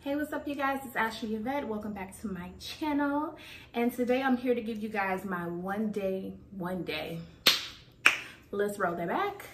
Hey, what's up you guys? It's Ashley Yvette. Welcome back to my channel. And today I'm here to give you guys my one day. Let's roll that back.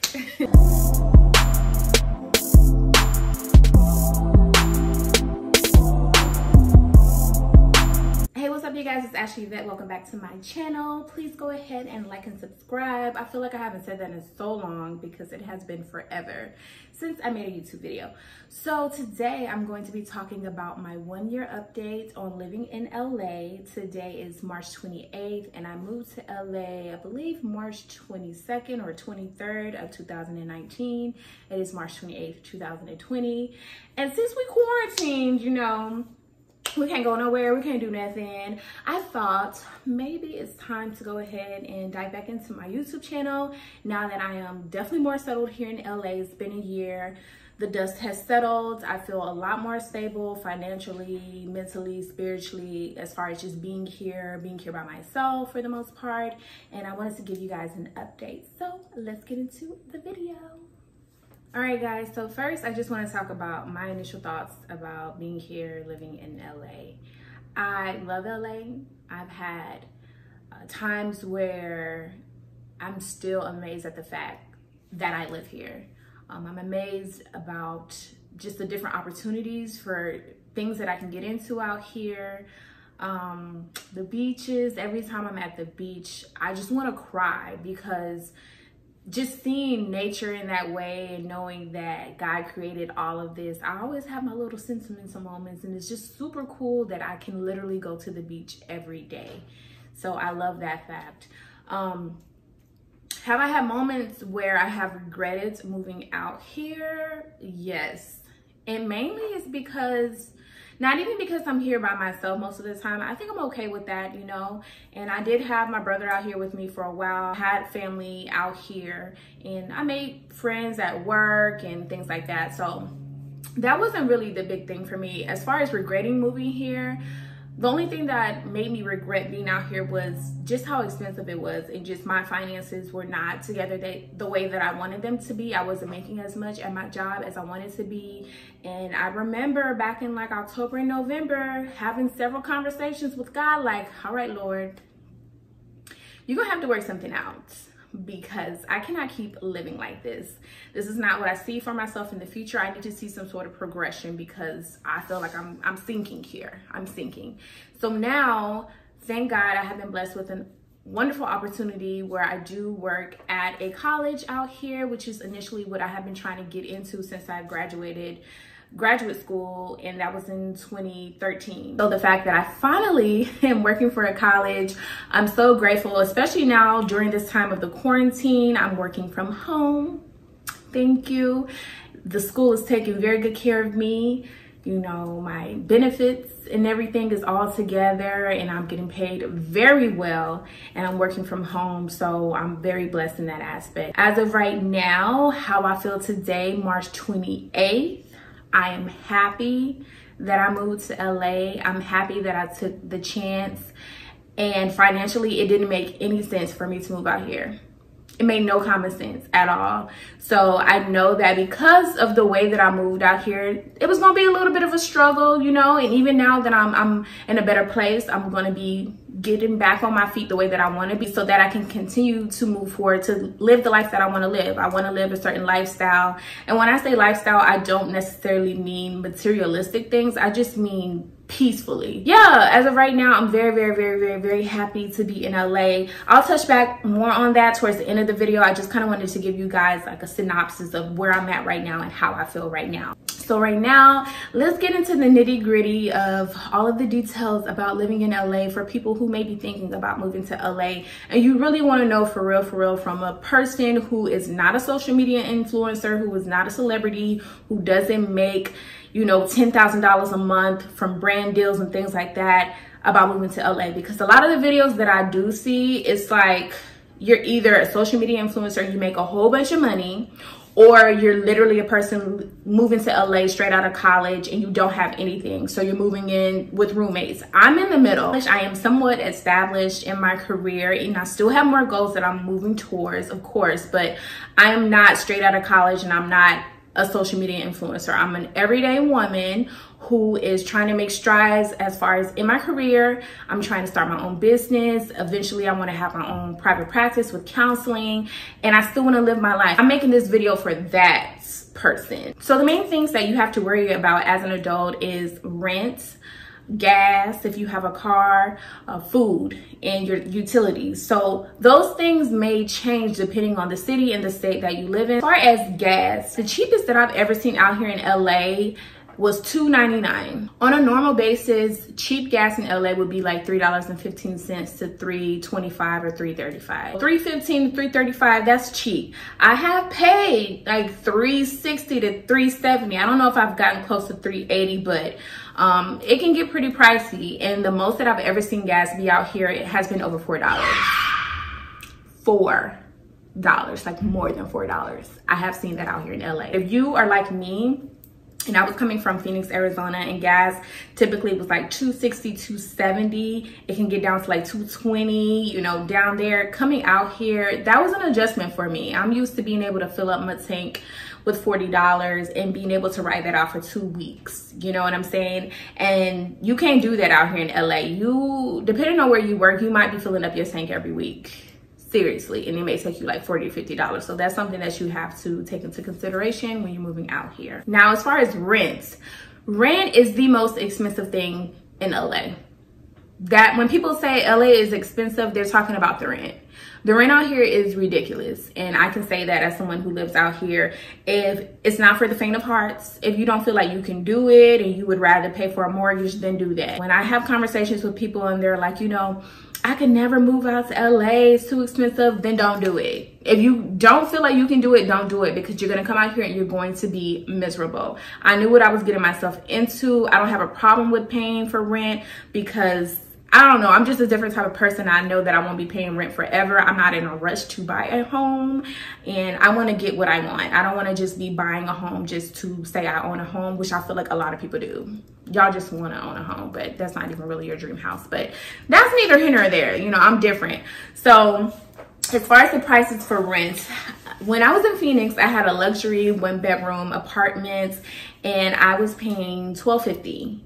Hey, what's up you guys? It's Ashley Yvette. Welcome back to my channel. Please go ahead and like and subscribe. I feel like I haven't said that in so long because it has been forever since I made a YouTube video. So today I'm going to be talking about my 1-year update on living in LA. Today is March 28th and I moved to LA, I believe March 22nd or 23rd of 2019. It is March 28th, 2020. And since we quarantined, you know, we can't go nowhere, we can't do nothing, I thought maybe it's time to go ahead and dive back into my YouTube channel now that I am definitely more settled here in LA. It's been a year, the dust has settled, I feel a lot more stable financially, mentally, spiritually, as far as just being here by myself for the most part, and I wanted to give you guys an update. So let's get into the video. All right guys, so first I just want to talk about my initial thoughts about being here, living in LA. I love LA. I've had times where I'm still amazed at the fact that I live here. I'm amazed about just the different opportunities for things that I can get into out here. The beaches, every time I'm at the beach, I just want to cry because just seeing nature in that way and knowing that God created all of this, I always have my little sentimental moments, and it's just super cool that I can literally go to the beach every day. So I love that fact. Have I had moments where I have regretted moving out here? Yes. And mainly it's because, not even because I'm here by myself most of the time. I think I'm okay with that, you know. And I did have my brother out here with me for a while. I had family out here and I made friends at work and things like that. So that wasn't really the big thing for me. As far as regretting moving here, the only thing that made me regret being out here was just how expensive it was, and just my finances were not together the way that I wanted them to be. I wasn't making as much at my job as I wanted to be. And I remember back in like October and November having several conversations with God, like, all right, Lord, you're gonna have to work something out, because I cannot keep living like this. This is not what I see for myself in the future. I need to see some sort of progression because I feel like I'm sinking here. I'm sinking. So now, thank God, I have been blessed with a wonderful opportunity where I do work at a college out here, which is initially what I have been trying to get into since I graduated graduate school, and that was in 2013. So the fact that I finally am working for a college, I'm so grateful, especially now during this time of the quarantine. I'm working from home. Thank you. The school is taking very good care of me. You know, my benefits and everything is all together, and I'm getting paid very well, and I'm working from home, so I'm very blessed in that aspect. As of right now, how I feel today, March 28th, I am happy that I moved to LA. I'm happy that I took the chance, and financially it didn't make any sense for me to move out here. It made no common sense at all. So I know that because of the way that I moved out here, it was gonna be a little bit of a struggle, you know, and even now that I'm in a better place, I'm gonna be getting back on my feet the way that I want to be, so that I can continue to move forward to live the life that I want to live. I want to live a certain lifestyle. And when I say lifestyle, I don't necessarily mean materialistic things. I just mean peacefully. Yeah, as of right now, I'm very happy to be in LA. I'll touch back more on that towards the end of the video. I just kind of wanted to give you guys like a synopsis of where I'm at right now and how I feel right now. So right now, let's get into the nitty-gritty of all of the details about living in LA for people who may be thinking about moving to LA. And you really want to know for real from a person who is not a social media influencer, who is not a celebrity, who doesn't make, you know, $10,000 a month from brand deals and things like that, about moving to LA. Because a lot of the videos that I do see, it's like you're either a social media influencer and you make a whole bunch of money, or you're literally a person moving to LA straight out of college and you don't have anything. So you're moving in with roommates. I'm in the middle. I am somewhat established in my career and I still have more goals that I'm moving towards, of course, but I am not straight out of college and I'm not a social media influencer. I'm an everyday woman who is trying to make strides as far as in my career. I'm trying to start my own business. Eventually, I want to have my own private practice with counseling, and I still want to live my life. I'm making this video for that person. So the main things that you have to worry about as an adult is rent, gas, if you have a car, food, and your utilities. So those things may change depending on the city and the state that you live in. As far as gas, the cheapest that I've ever seen out here in LA was $2.99. On a normal basis, cheap gas in LA would be like $3.15 to $3.25 or $3.35. $3.15 to $3.35, that's cheap. I have paid like $3.60 to $3.70. I don't know if I've gotten close to $3.80, but it can get pretty pricey. And the most that I've ever seen gas be out here, it has been over $4. $4, like more than $4. I have seen that out here in LA. If you are like me, and I was coming from Phoenix, Arizona, and gas typically was like $2.60, $2.70. It can get down to like $2.20, you know, down there. Coming out here, that was an adjustment for me. I'm used to being able to fill up my tank with $40 and being able to ride that out for 2 weeks. You know what I'm saying? And you can't do that out here in LA. You, depending on where you work, you might be filling up your tank every week. Seriously, and it may take you like $40 or $50. So that's something that you have to take into consideration when you're moving out here. Now, as far as rent is the most expensive thing in LA. That when people say LA is expensive, they're talking about the rent. The rent out here is ridiculous, and I can say that as someone who lives out here. If it's not for the faint of hearts, if you don't feel like you can do it and you would rather pay for a mortgage, then do that. When I have conversations with people and they're like, you know, I could never move out to LA, it's too expensive, then don't do it. If you don't feel like you can do it, don't do it, because you're gonna come out here and you're going to be miserable. I knew what I was getting myself into. I don't have a problem with paying for rent because I don't know, I'm just a different type of person. I know that I won't be paying rent forever. I'm not in a rush to buy a home, and I want to get what I want. I don't want to just be buying a home just to say I own a home, which I feel like a lot of people do. Y'all just want to own a home, but that's not even really your dream house. But that's neither here nor there. You know, I'm different. So as far as the prices for rent, when I was in Phoenix, I had a luxury 1-bedroom apartment, and I was paying $12.50.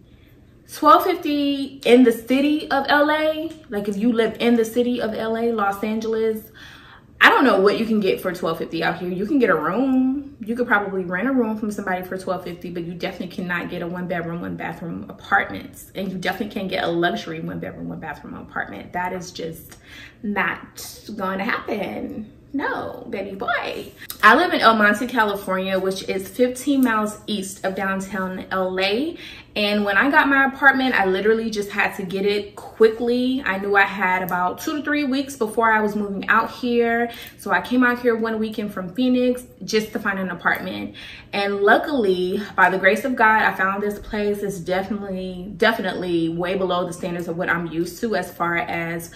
$12.50 in the city of LA. Like if you live in the city of LA, Los Angeles, I don't know what you can get for $12.50 out here. You can get a room. You could probably rent a room from somebody for $12.50, but you definitely cannot get a 1-bedroom, 1-bathroom apartment. And you definitely can't get a luxury 1-bedroom, 1-bathroom apartment. That is just not going to happen. No, baby boy. I live in El Monte, California, which is 15 miles east of downtown LA. And when I got my apartment, I literally just had to get it quickly. I knew I had about 2 to 3 weeks before I was moving out here. So I came out here one weekend from Phoenix just to find an apartment. And luckily, by the grace of God, I found this place. It's definitely way below the standards of what I'm used to as far as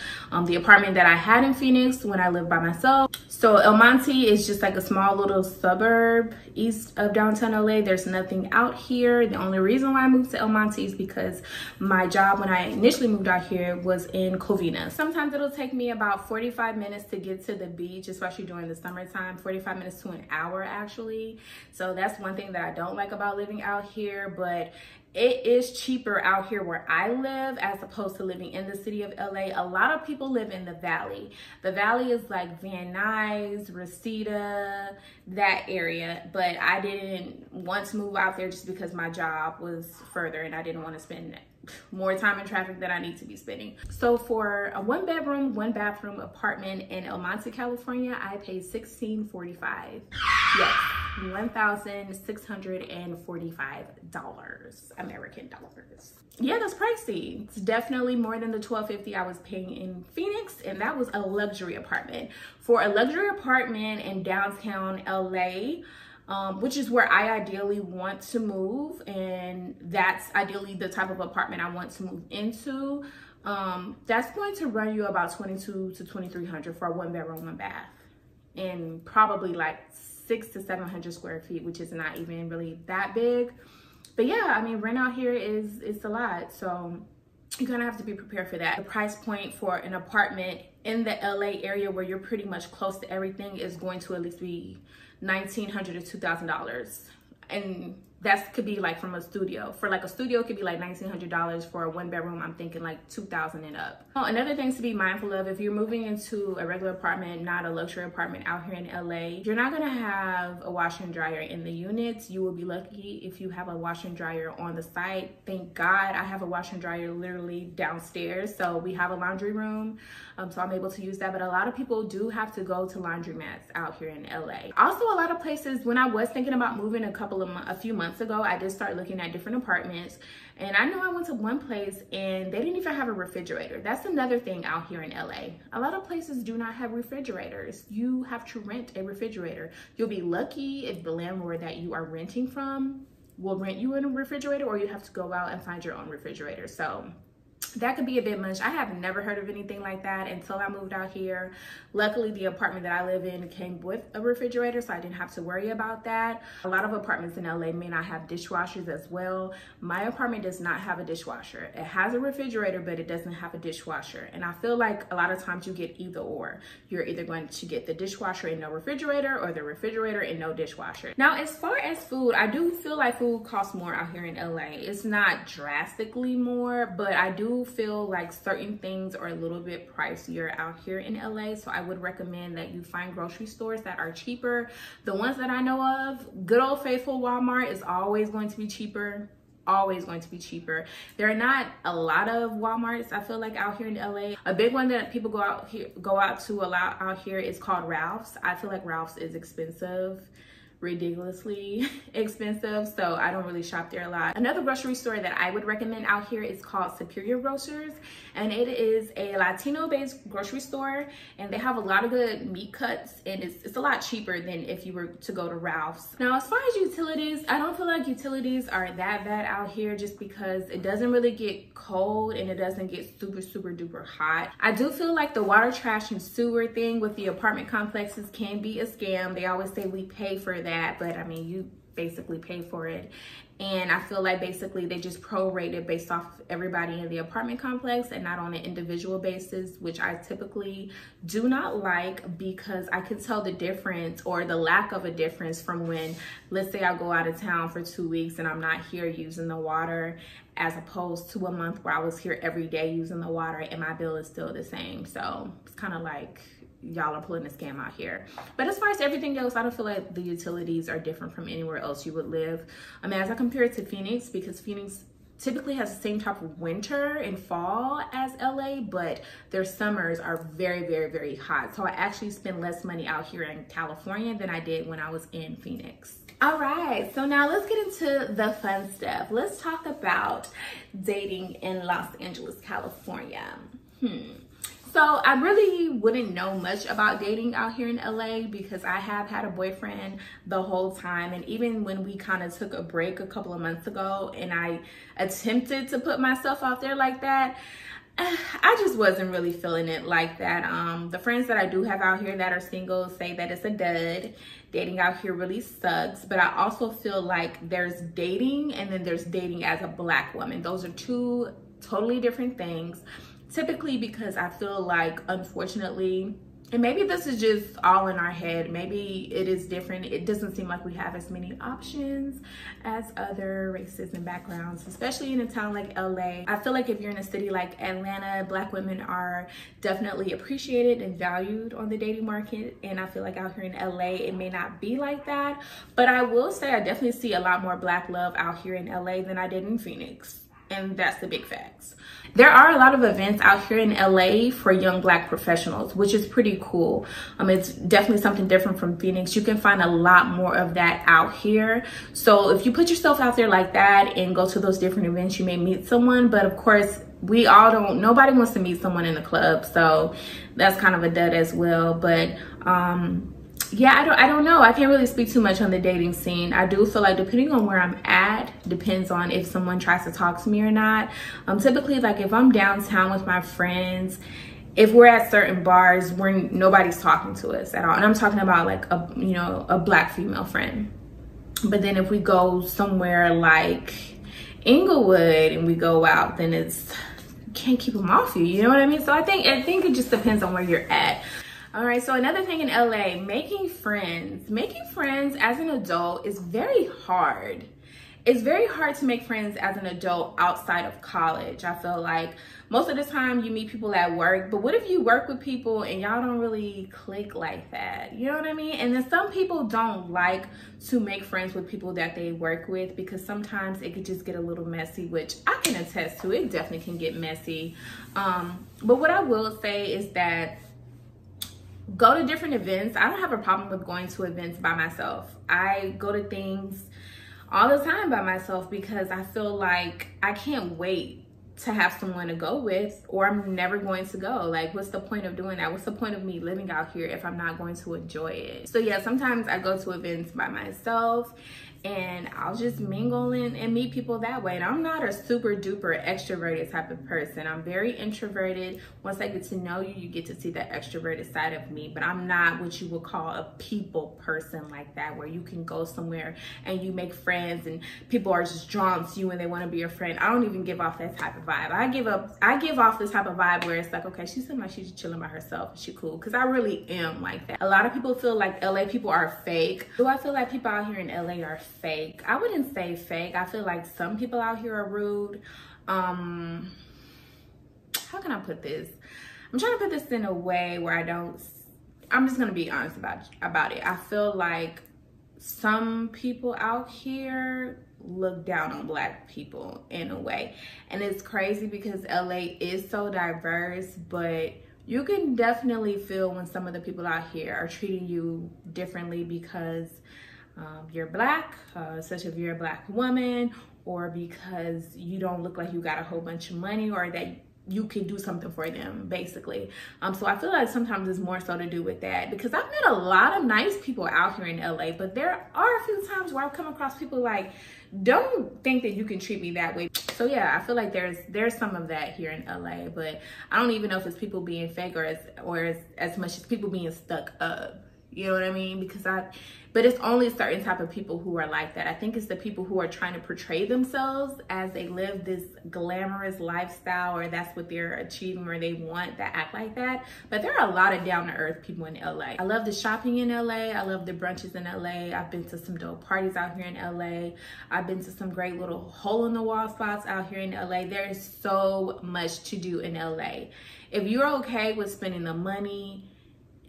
the apartment that I had in Phoenix when I lived by myself. So El Monte is just like a small little suburb east of downtown LA. There's nothing out here. The only reason why I moved to El Monte is because my job when I initially moved out here was in Covina. Sometimes it'll take me about 45 minutes to get to the beach, especially during the summertime, 45 minutes to an hour actually. So that's one thing that I don't like about living out here, but it is cheaper out here where I live as opposed to living in the city of LA. A lot of people live in the valley. The valley is like Van Nuys, Reseda, that area. But I didn't want to move out there just because my job was further and I didn't want to spend more time in traffic than I need to be spending. So for a 1-bedroom, 1-bathroom apartment in El Monte, California, I paid $1,645. Yes, $1,645 American dollars. Yeah, that's pricey. It's definitely more than the $12.50 I was paying in Phoenix, and that was a luxury apartment. For a luxury apartment in downtown LA, which is where I ideally want to move, and that's ideally the type of apartment I want to move into. That's going to run you about $2,200 to $2,300 for a 1-bedroom, 1-bath, and probably like 600 to 700 square feet, which is not even really that big. But yeah, I mean, rent out here it's a lot, so you kind of have to be prepared for that. The price point for an apartment in the LA area where you're pretty much close to everything is going to at least be $1,900 to $2,000 And that could be like from a studio. For like a studio, it could be like $1,900. For a 1-bedroom, I'm thinking like $2,000 and up. Oh, another thing to be mindful of, if you're moving into a regular apartment, not a luxury apartment out here in LA, you're not gonna have a washer and dryer in the units. You will be lucky if you have a washer and dryer on the site. Thank God I have a washer and dryer literally downstairs. So we have a laundry room, so I'm able to use that. But a lot of people do have to go to laundromats out here in LA. Also, a lot of places, when I was thinking about moving a few months ago, I did start looking at different apartments, and I know I went to one place and they didn't even have a refrigerator. That's another thing out here in LA. A lot of places do not have refrigerators. You have to rent a refrigerator. You'll be lucky if the landlord that you are renting from will rent you a refrigerator, or you have to go out and find your own refrigerator. So that could be a bit much. I have never heard of anything like that until I moved out here. Luckily, the apartment that I live in came with a refrigerator, so I didn't have to worry about that. A lot of apartments in LA may not have dishwashers as well. My apartment does not have a dishwasher. It has a refrigerator, but it doesn't have a dishwasher. And I feel like a lot of times you get either or. You're either going to get the dishwasher and no refrigerator, or the refrigerator and no dishwasher. Now, as far as food, I do feel like food costs more out here in LA. It's not drastically more, but I do feel like certain things are a little bit pricier out here in LA. So I would recommend that you find grocery stores that are cheaper. The ones that I know of, good old faithful Walmart is always going to be cheaper. Always going to be cheaper. There are not a lot of Walmarts, I feel like, out here in LA. A big one that people go out to a lot out here is called Ralph's. I feel like Ralph's is expensive, ridiculously expensive, so I don't really shop there a lot. Another grocery store that I would recommend out here is called Superior Grocers, and it is a Latino based grocery store, and they have a lot of good meat cuts, and it's a lot cheaper than if you were to go to Ralph's. Now, as far as utilities, I don't feel like utilities are that bad out here, just because it doesn't really get cold and it doesn't get super duper hot. I do feel like the water, trash, and sewer thing with the apartment complexes can be a scam. They always say we pay for that, but I mean, you basically pay for it. And I feel like basically they just prorate it based off everybody in the apartment complex and not on an individual basis, which I typically do not like, because I can tell the difference, or the lack of a difference, from when, let's say I go out of town for 2 weeks and I'm not here using the water, as opposed to a month where I was here every day using the water and my bill is still the same. So it's kind of like y'all are pulling a scam out here. But as far as everything else, I don't feel like the utilities are different from anywhere else you would live. I mean, as I compare it to Phoenix, because Phoenix typically has the same type of winter and fall as LA, but their summers are very hot. So I actually spend less money out here in California than I did when I was in Phoenix. All right, so now let's get into the fun stuff. Let's talk about dating in Los Angeles, California. So I really wouldn't know much about dating out here in LA, because I have had a boyfriend the whole time. And even when we kind of took a break a couple of months ago and I attempted to put myself out there like that, I just wasn't really feeling it like that. The friends that I do have out here that are single say that it's a dud. Dating out here really sucks. But I also feel like there's dating, and then there's dating as a Black woman. Those are two totally different things. Typically, because I feel like, unfortunately, and maybe this is just all in our head, maybe it is different. It doesn't seem like we have as many options as other races and backgrounds, especially in a town like LA. I feel like if you're in a city like Atlanta, Black women are definitely appreciated and valued on the dating market. And I feel like out here in LA, it may not be like that. But I will say I definitely see a lot more Black love out here in LA than I did in Phoenix. And that's the big facts. There are a lot of events out here in LA for young Black professionals, which is pretty cool. It's definitely something different from Phoenix. You can find a lot more of that out here. So if you put yourself out there like that and go to those different events, you may meet someone. But of course, nobody wants to meet someone in the club. So that's kind of a dud as well. But yeah, I don't know. I can't really speak too much on the dating scene. I do feel like depending on where I'm at, depends on if someone tries to talk to me or not. Typically, like if I'm downtown with my friends, if we're at certain bars where nobody's talking to us at all, and I'm talking about like a Black female friend. But then if we go somewhere like Inglewood and we go out, then can't keep them off you. You know what I mean? So I think it just depends on where you're at. All right, so another thing in LA, making friends. Making friends as an adult is very hard. It's very hard to make friends as an adult outside of college. I feel like most of the time you meet people at work, but what if you work with people and y'all don't really click like that? You know what I mean? And then some people don't like to make friends with people that they work with because sometimes it could just get a little messy, which I can attest to. It definitely can get messy. But what I will say is that go to different events. I don't have a problem with going to events by myself. I go to things all the time by myself because I feel like I can't wait to have someone to go with, or I'm never going to go. Like, what's the point of doing that? What's the point of me living out here if I'm not going to enjoy it? So yeah, sometimes I go to events by myself and I'll just mingle and meet people that way. And I'm not a super duper extroverted type of person. I'm very introverted. Once I get to know you, you get to see that extroverted side of me, but I'm not what you would call a people person like that, where you can go somewhere and you make friends and people are just drawn to you and they want to be your friend. I don't even give off that type of vibe. I give off this type of vibe where it's like, okay, she seems like she's just chilling by herself. She cool. Because I really am like that. A lot of people feel like LA people are fake. Do I feel like people out here in LA are fake? I wouldn't say fake. I feel like some people out here are rude. How can I put this? I'm trying to put this in a way where I'm just gonna be honest about it. I feel like some people out here look down on Black people in a way, and it's crazy because LA is so diverse, but you can definitely feel when some of the people out here are treating you differently because you're Black, such if you're a Black woman, or because you don't look like you got a whole bunch of money, or that you can do something for them, basically. So I feel like sometimes it's more so to do with that, because I've met a lot of nice people out here in LA, but there are a few times where I've come across people like, don't think that you can treat me that way. So yeah, I feel like there's some of that here in LA, but I don't even know if it's people being fake or as much as people being stuck up. You know what I mean? But it's only certain type of people who are like that. I think it's the people who are trying to portray themselves as they live this glamorous lifestyle, or that's what they're achieving or they want, that act like that. But there are a lot of down to earth people in LA. I love the shopping in LA. I love the brunches in LA. I've been to some dope parties out here in LA. I've been to some great little hole in the wall spots out here in LA. There is so much to do in LA. If you're okay with spending the money,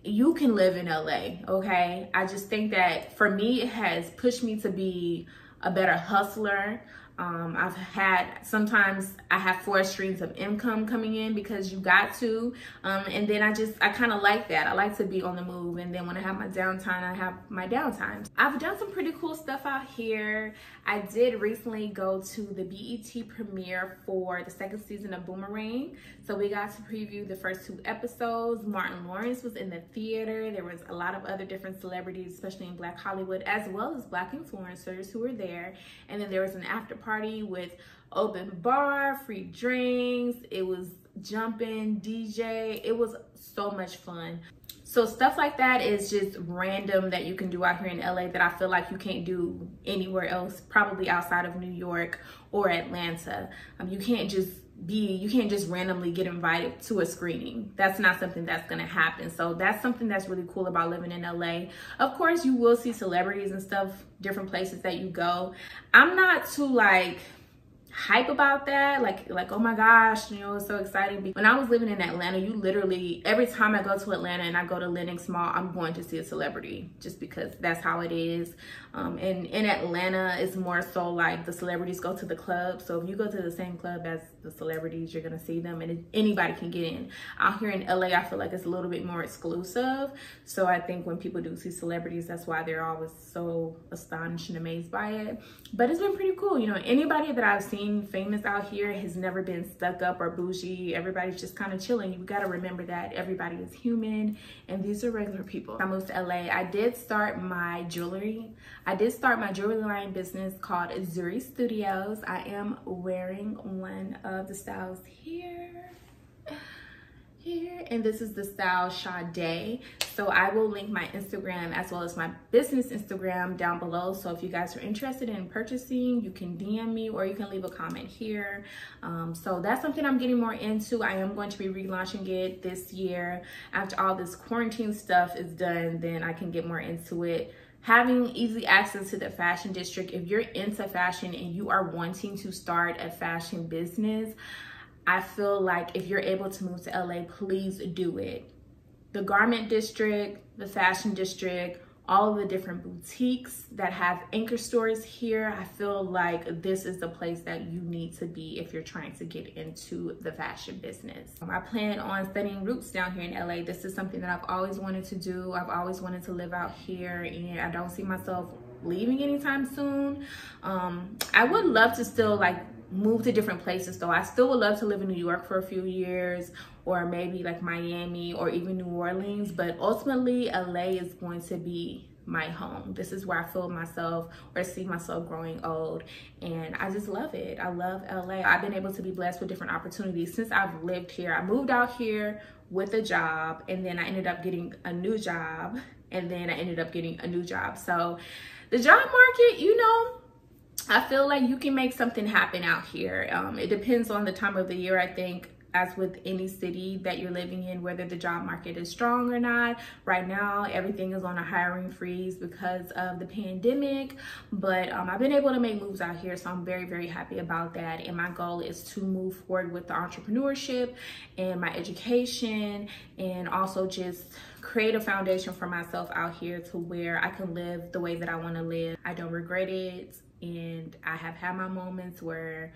you can live in LA, okay? I just think that for me, it has pushed me to be a better hustler. Sometimes I have 4 streams of income coming in because you got to. And then I kind of like that. I like to be on the move. And then when I have my downtime, I have my downtimes. I've done some pretty cool stuff out here. I did recently go to the BET premiere for the 2nd season of Boomerang. So we got to preview the first 2 episodes. Martin Lawrence was in the theater. There was a lot of other different celebrities, especially in Black Hollywood, as well as Black influencers who were there. And then there was an after party with open bar, free drinks. It was jumping, DJ. It was so much fun. So stuff like that is just random that you can do out here in LA that I feel like you can't do anywhere else, probably outside of New York or Atlanta. You can't just randomly get invited to a screening. That's not something that's gonna happen. So that's something that's really cool about living in LA. Of course, you will see celebrities and stuff, different places that you go. I'm not too like hype about that, like oh my gosh, you know, it's so exciting. When I was living in Atlanta, you literally, every time I go to Atlanta and I go to Lenox Mall, I'm going to see a celebrity just because that's how it is. And in Atlanta, it's more so like the celebrities go to the club. So if you go to the same club as the celebrities, you're gonna see them and anybody can get in. Out here in LA, I feel like it's a little bit more exclusive. So I think when people do see celebrities, that's why they're always so astonished and amazed by it. But it's been pretty cool. You know, anybody that I've seen famous out here has never been stuck up or bougie. Everybody's just kind of chilling. You gotta remember that everybody is human and these are regular people. I moved to LA. I did start my jewelry line business called Zuri Studios. I am wearing one of the styles here. here, and this is the style Sade. So I will link my Instagram as well as my business Instagram down below. So if you guys are interested in purchasing, you can DM me or you can leave a comment here. So that's something I'm getting more into. I am going to be relaunching it this year. After all this quarantine stuff is done, then I can get more into it. Having easy access to the fashion district, if you're into fashion and you are wanting to start a fashion business, I feel like if you're able to move to LA, please do it. The garment district, the fashion district, all of the different boutiques that have anchor stores here, I feel like this is the place that you need to be if you're trying to get into the fashion business. I plan on setting roots down here in LA. This is something that I've always wanted to do. I've always wanted to live out here, and I don't see myself leaving anytime soon. I would love to still like move to different places though. I still would love to live in New York for a few years, or maybe like Miami or even New Orleans, but ultimately LA is going to be my home. This is where I feel myself or see myself growing old, and I just love it. I love LA. I've been able to be blessed with different opportunities since I've lived here. I moved out here with a job, and then I ended up getting a new job, and then I ended up getting a new job. So the job market, you know, I feel like you can make something happen out here. It depends on the time of the year, I think, as with any city that you're living in, whether the job market is strong or not. Right now, everything is on a hiring freeze because of the pandemic, but I've been able to make moves out here, so I'm very, very happy about that. And my goal is to move forward with the entrepreneurship and my education, and also just create a foundation for myself out here to where I can live the way that I want to live. I don't regret it. And I have had my moments where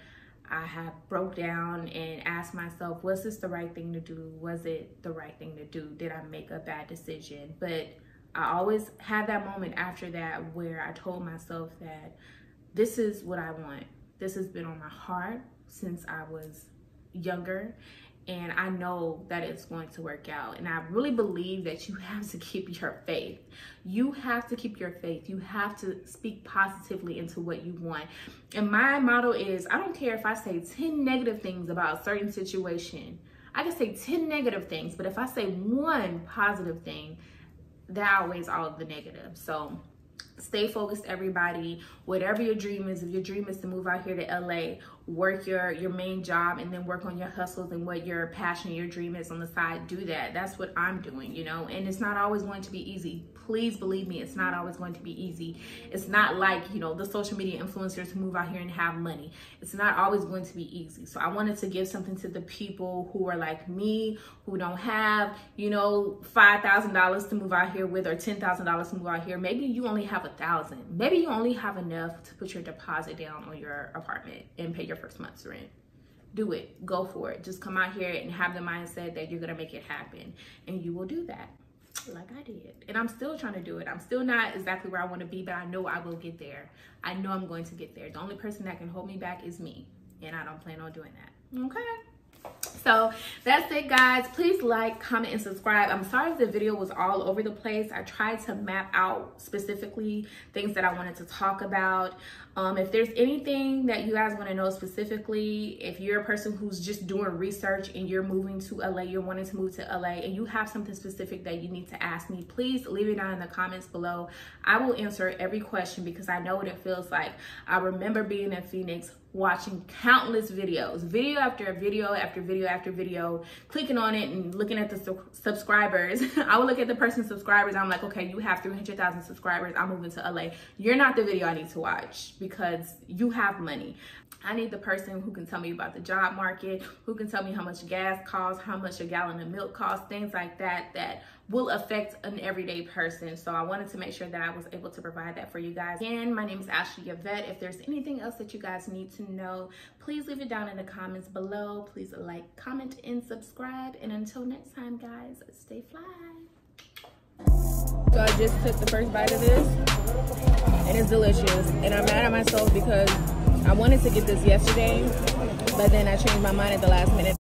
I have broke down and asked myself, was this the right thing to do? Was it the right thing to do? Did I make a bad decision? But I always had that moment after that where I told myself that this is what I want. This has been on my heart since I was younger, and I know that it's going to work out. And I really believe that you have to keep your faith. You have to keep your faith. You have to speak positively into what you want. And my motto is, I don't care if I say 10 negative things about a certain situation. I can say 10 negative things, but if I say one positive thing, that outweighs all of the negatives. So stay focused, everybody. Whatever your dream is, if your dream is to move out here to LA, work your main job and then work on your hustles and what your passion, your dream is on the side, do that. That's what I'm doing, you know, and it's not always going to be easy. Please believe me, it's not always going to be easy. It's not like, you know, the social media influencers who move out here and have money. It's not always going to be easy. So I wanted to give something to the people who are like me, who don't have, you know, $5,000 to move out here with, or $10,000 to move out here. Maybe you only have $1,000. Maybe you only have enough to put your deposit down on your apartment and pay your first month's rent. Do it. Go for it. Just come out here and have the mindset that you're going to make it happen, and you will do that like I did. And I'm still trying to do it. I'm still not exactly where I want to be, but I know I will get there. I know I'm going to get there. The only person that can hold me back is me, and I don't plan on doing that. Okay? So that's it, guys. Please like, comment, and subscribe. I'm sorry if the video was all over the place. I tried to map out specifically things that I wanted to talk about. If there's anything that you guys want to know specifically, if you're a person who's just doing research and you're moving to LA, you're wanting to move to LA, and you have something specific that you need to ask me, please leave it down in the comments below. I will answer every question because I know what it feels like. I remember being in Phoenix, watching countless videos, video after video after video after video, clicking on it and looking at the subscribers. I would look at the person's subscribers. I'm like, okay, you have 300,000 subscribers. I'm moving to LA. You're not the video I need to watch because you have money. I need the person who can tell me about the job market, who can tell me how much gas costs, how much a gallon of milk costs, things like that, that will affect an everyday person. So I wanted to make sure that I was able to provide that for you guys. Again, my name is Ashley Yvette. If there's anything else that you guys need to know, please leave it down in the comments below. Please like, comment, and subscribe. And until next time, guys, stay fly. So I just took the first bite of this, and it's delicious. And I'm mad at myself because I wanted to get this yesterday, but then I changed my mind at the last minute.